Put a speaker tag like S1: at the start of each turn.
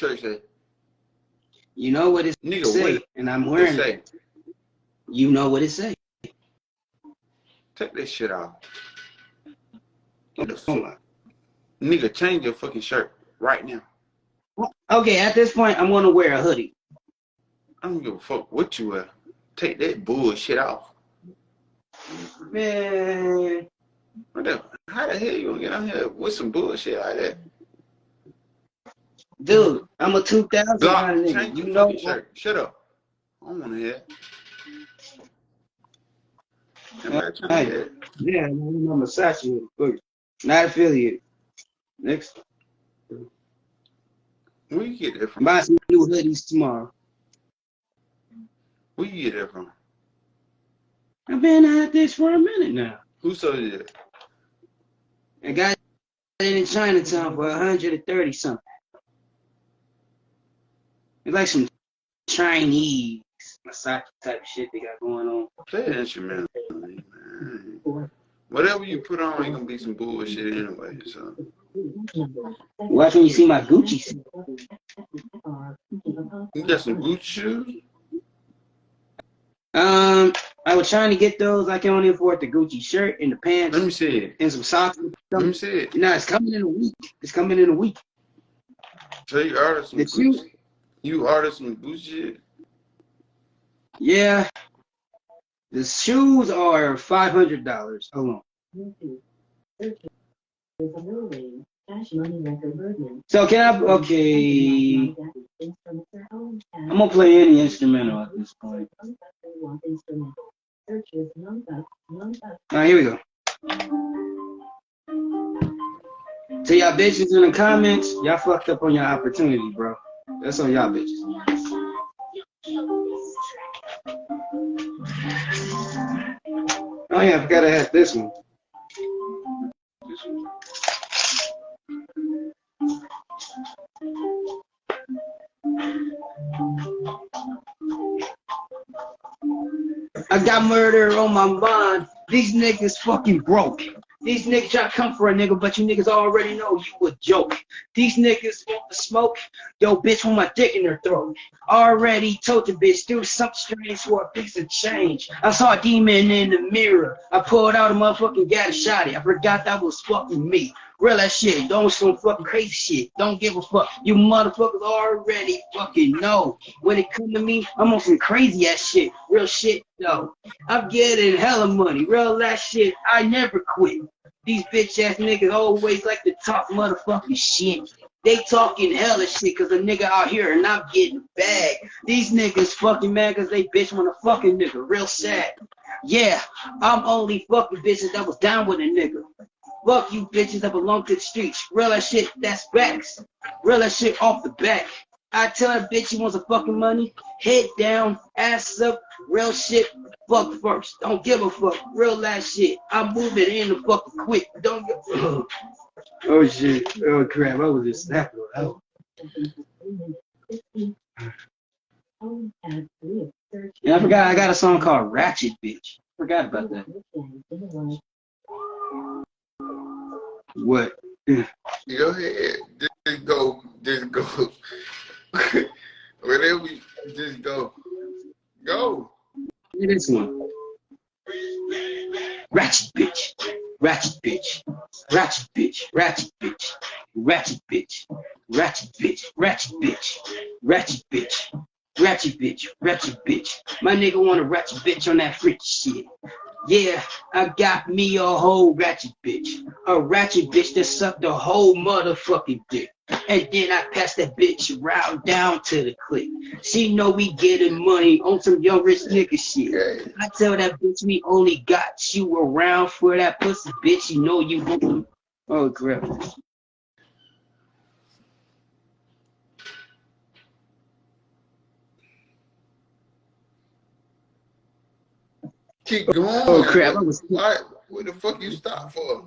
S1: shirt say?
S2: You know what it say, and I'm wearing it. You know what it say.
S1: Take that shit off. What the fuck? Nigga, change your fucking shirt right now.
S2: Okay, at this point, I'm gonna wear a hoodie.
S1: I don't give a fuck what you wear. Take that bullshit off.
S2: Man.
S1: How the hell you gonna get out here with some bullshit like that?
S2: Dude, I'm a 2000
S1: Glock,
S2: kind of nigga.
S1: change
S2: You
S1: your
S2: know
S1: fucking shirt. Shut up. I don't wanna hear it.
S2: Hey, yeah, I'm a Versace. Not affiliated. Next.
S1: Where you get that from?
S2: Buy some new hoodies tomorrow.
S1: Where you get that from?
S2: I've been at this for a minute now.
S1: Who sold you that?
S2: I got it in Chinatown for 130 something. It's like some Chinese Versace type shit they got going on.
S1: Play an instrument, man. Whatever you put on ain't gonna be some bullshit anyway. So
S2: Watch when you see my Gucci.
S1: you got some Gucci shoes?
S2: I was trying to get those. I can only afford the Gucci shirt and the pants.
S1: Let me see it.
S2: And some socks.
S1: Let me see it.
S2: No, it's coming in a week. It's coming in a week.
S1: So you ordered some Gucci? You ordered some Gucci shit?
S2: Yeah. The shoes are $500. Hold on. So can I? Okay. I'm gonna play any instrumental at this point. Alright, here we go. To y'all bitches in the comments, y'all fucked up on your opportunity, bro. That's on y'all bitches. Oh yeah, I forgot I had this one. I got murder on my mind. These niggas fucking broke. These niggas try to come for a nigga, but you niggas already know you a joke. These niggas want the smoke. Yo, bitch, want my dick in her throat. Already told the bitch, do something strange for a piece of change. I saw a demon in the mirror. I pulled out a motherfucking got a shot it. I forgot that was fucking me. Real that shit. Don't some fucking crazy shit. Don't give a fuck. You motherfuckers already fucking know. When it come to me, I'm on some crazy ass shit. Real shit, though. I'm getting hella money. Real that shit. I never quit. These bitch ass niggas always like to talk motherfucking shit. They talking hella shit cause a nigga out here and I'm getting a bag. These niggas fucking mad cause they bitch want a fucking nigga. Real sad. Yeah, I'm only fucking bitches that was down with a nigga. Fuck you bitches that belong to the streets. Real that shit, that's facts. Real that shit off the back. I tell that bitch she wants a fucking money. Head down, ass up. Real shit, fuck first. Don't give a fuck. Real last shit. I'm moving in the fucking quick. Don't give a fuck. Oh shit. Oh crap. I was just snapping out. Yeah, I forgot I got a song called Ratchet Bitch. Forgot about that. What?
S1: Go ahead. Just go. Just go. Whatever you just go. Go.
S2: This one. Ratchet bitch. Ratchet bitch. Ratchet bitch. Ratchet bitch. Ratchet bitch. Ratchet bitch. Ratchet bitch. Ratchet bitch. Ratchet bitch. Ratchet bitch. My nigga want a ratchet bitch on that freaky shit. Yeah, I got me a whole ratchet bitch. A ratchet bitch that sucked the whole motherfucking dick. And then I pass that bitch around down to the clique. She know we getting money on some young rich nigga shit. I tell that bitch we only got you around for that pussy bitch. You know you won't. Oh crap.
S1: Keep going.
S2: Oh crap. I was...
S1: What the fuck you stop for?